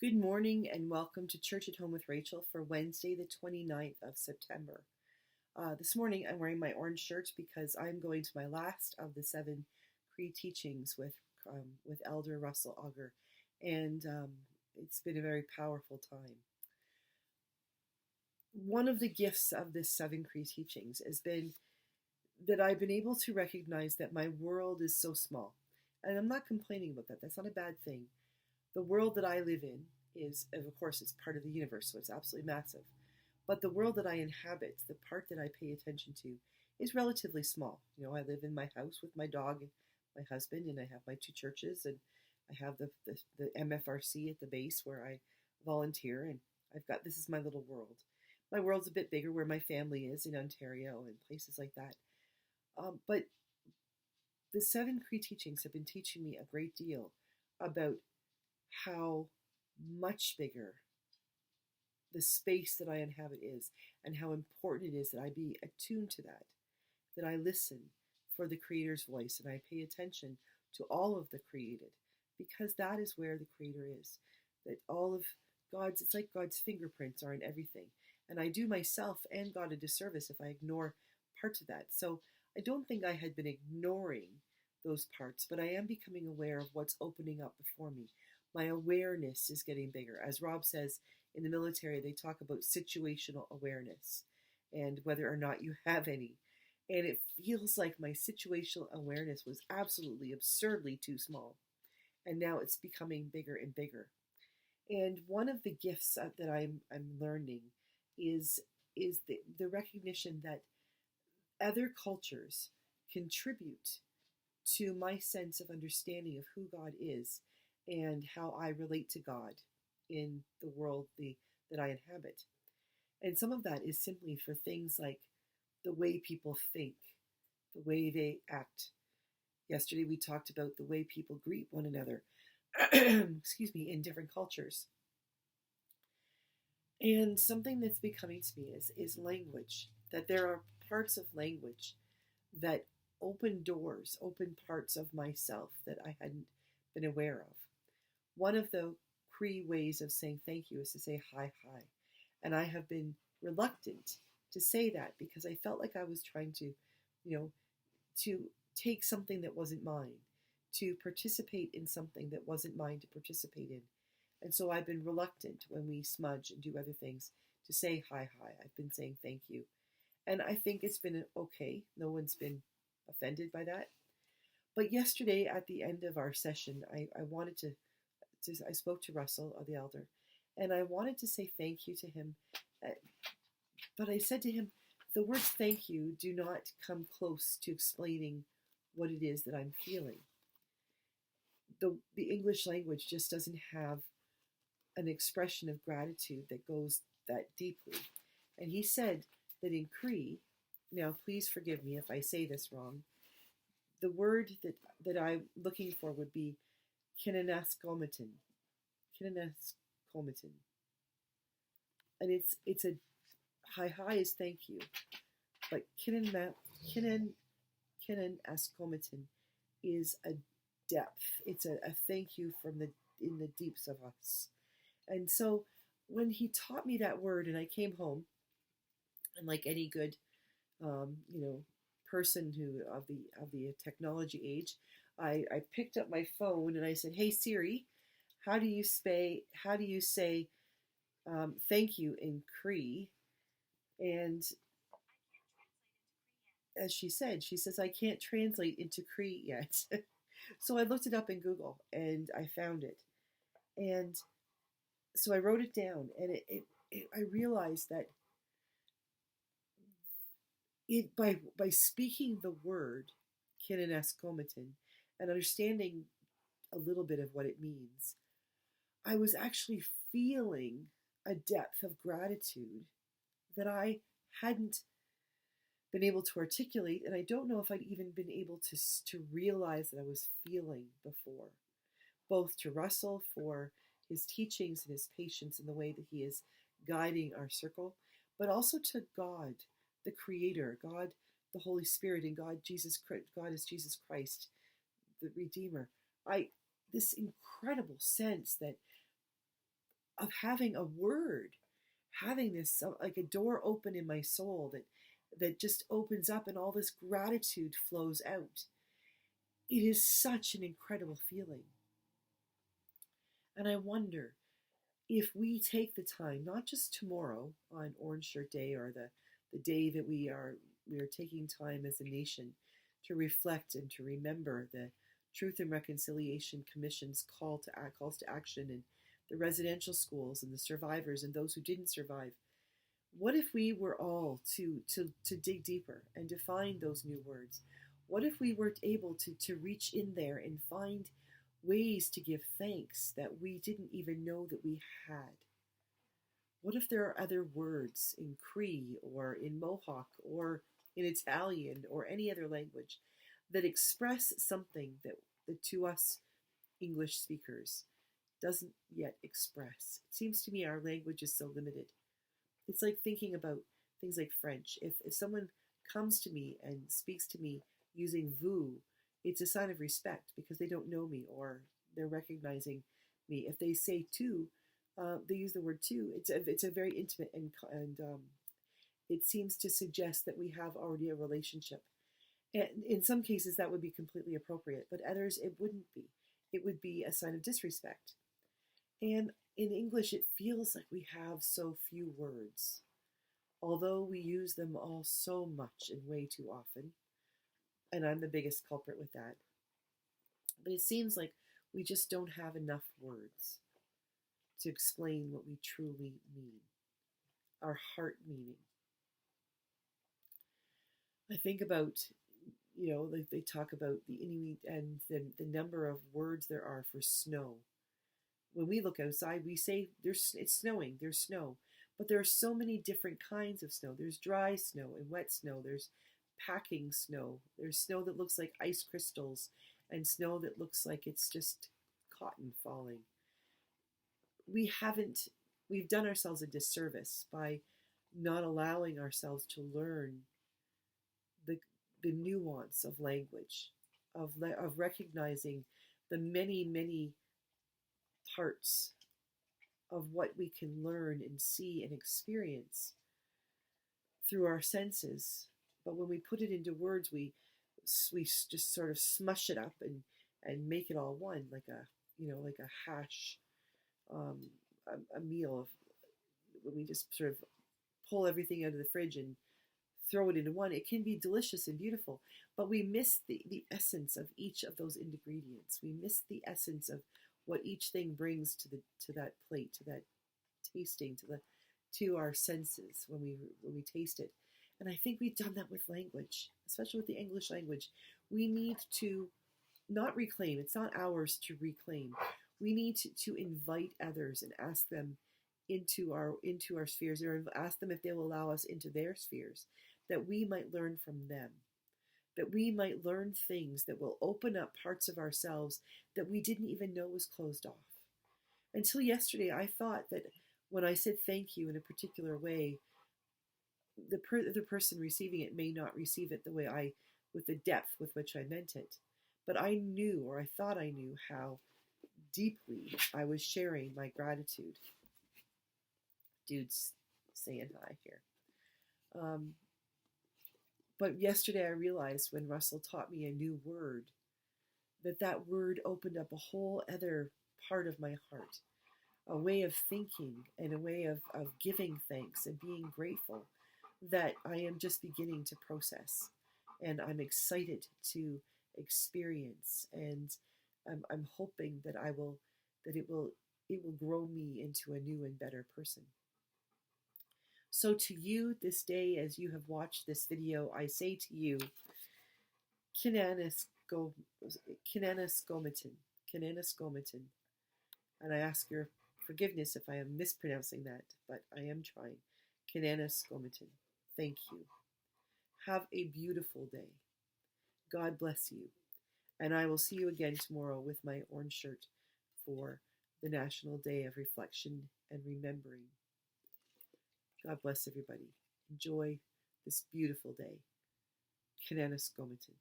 Good morning and welcome to Church at Home with Rachel for Wednesday, the 29th of September. This morning I'm wearing my orange shirt because I'm going to my last of the 7 Cree teachings with Elder Russell Auger, and it's been a very powerful time. One of the gifts of this 7 Cree teachings has been that I've been able to recognize that my world is so small. And I'm not complaining about that. That's not a bad thing. The world that I live in is, of course, it's part of the universe, so it's absolutely massive. But the world that I inhabit, the part that I pay attention to, is relatively small. You know, I live in my house with my dog and my husband, and I have my 2 churches, and I have the MFRC at the base where I volunteer, and this is my little world. My world's a bit bigger where my family is in Ontario and places like that. But the 7 Cree teachings have been teaching me a great deal about how much bigger the space that I inhabit is, and how important it is that I be attuned to that I listen for the Creator's voice, and I pay attention to all of the created, because that is where the Creator is. That all of it's like God's fingerprints are in everything. And I do myself and God a disservice if I ignore parts of that. So I don't think I had been ignoring those parts, but I am becoming aware of what's opening up before me. My awareness is getting bigger. As Rob says, in the military, they talk about situational awareness and whether or not you have any. And it feels like my situational awareness was absolutely absurdly too small. And now it's becoming bigger and bigger. And one of the gifts that I'm learning is the recognition that other cultures contribute to my sense of understanding of who God is and how I relate to God in the world that I inhabit. And some of that is simply for things like the way people think, the way they act. Yesterday we talked about the way people greet one another, excuse me, in different cultures. And something that's becoming to me is language, that there are parts of language that open doors, open parts of myself that I hadn't been aware of. One of the Cree ways of saying thank you is to say hi. And I have been reluctant to say that because I felt like I was trying to, to take something that wasn't mine, to participate in something that wasn't mine to participate in. And so I've been reluctant when we smudge and do other things to say hi. I've been saying thank you. And I think it's been okay. No one's been offended by that. But yesterday at the end of our session, I spoke to Russell, the elder, and I wanted to say thank you to him. But I said to him, the words thank you do not come close to explaining what it is that I'm feeling. The English language just doesn't have an expression of gratitude that goes that deeply. And he said that in Cree, now please forgive me if I say this wrong, the word that I'm looking for would be Kinanâskomitin. Kinanâskomitin. And it's a hi is thank you. But Kinanâskomitin is a depth. It's a thank you in the deeps of us. And so when he taught me that word and I came home, and like any good person who of the technology age, I picked up my phone and I said, "Hey Siri, how do you say thank you in Cree?" And as she says, I can't translate into Cree yet. So I looked it up in Google and I found it. And so I wrote it down, and I realized that by speaking the word Kinanâskomitin and understanding a little bit of what it means, I was actually feeling a depth of gratitude that I hadn't been able to articulate, and I don't know if I'd even been able to realize that I was feeling before. Both to Russell for his teachings and his patience and the way that he is guiding our circle, but also to God, the Creator, God, the Holy Spirit, and God is Jesus Christ, the Redeemer. This incredible sense that of having a word, having this like a door open in my soul that just opens up and all this gratitude flows out. It is such an incredible feeling. And I wonder if we take the time, not just tomorrow on Orange Shirt Day or the day that we are taking time as a nation to reflect and to remember the Truth and Reconciliation Commission's calls to action, and the residential schools and the survivors and those who didn't survive. What if we were all to dig deeper and to find those new words? What if we were able to reach in there and find ways to give thanks that we didn't even know that we had? What if there are other words in Cree or in Mohawk or in Italian or any other language that express something that to us English speakers doesn't yet express? It seems to me our language is so limited. It's like thinking about things like French. If someone comes to me and speaks to me using vous, it's a sign of respect because they don't know me or they're recognizing me. If they say tu, they use the word tu. It's a very intimate and it seems to suggest that we have already a relationship. And in some cases that would be completely appropriate, but others it wouldn't be. It would be a sign of disrespect. And in English, it feels like we have so few words, although we use them all so much and way too often. And I'm the biggest culprit with that. But it seems like we just don't have enough words to explain what we truly mean, our heart meaning. I think about, they talk about the Inuit and the number of words there are for snow. When we look outside, we say it's snowing, there's snow. But there are so many different kinds of snow. There's dry snow and wet snow. There's packing snow. There's snow that looks like ice crystals and snow that looks like it's just cotton falling. We've done ourselves a disservice by not allowing ourselves to learn the nuance of language, of recognizing the many, many parts of what we can learn and see and experience through our senses. But when we put it into words, we just sort of smush it up and make it all one, like a hash, a meal of, when we just sort of pull everything out of the fridge and throw it into one. It can be delicious and beautiful, but we miss the essence of each of those ingredients. We miss the essence of what each thing brings to that plate, to that tasting, to our senses when we taste it. And I think we've done that with language, especially with the English language. We need to not reclaim. It's not ours to reclaim. We need to invite others and ask them into our spheres, or ask them if they will allow us into their spheres, that we might learn from them, that we might learn things that will open up parts of ourselves that we didn't even know was closed off. Until yesterday, I thought that when I said thank you in a particular way, the person receiving it may not receive it the way with the depth with which I meant it. But I knew, or I thought I knew, how deeply I was sharing my gratitude. Dude's saying hi here. But yesterday I realized when Russell taught me a new word, that word opened up a whole other part of my heart, a way of thinking and a way of giving thanks and being grateful that I am just beginning to process. And I'm excited to experience, and I'm hoping that it will grow me into a new and better person. So to you this day, as you have watched this video, I say to you, Kinanâskomitin, and I ask your forgiveness if I am mispronouncing that, but I am trying. Kinanâskomitin, thank you. Have a beautiful day. God bless you. And I will see you again tomorrow with my orange shirt for the National Day of Reflection and Remembering. God bless everybody. Enjoy this beautiful day. Kinanâskomitin.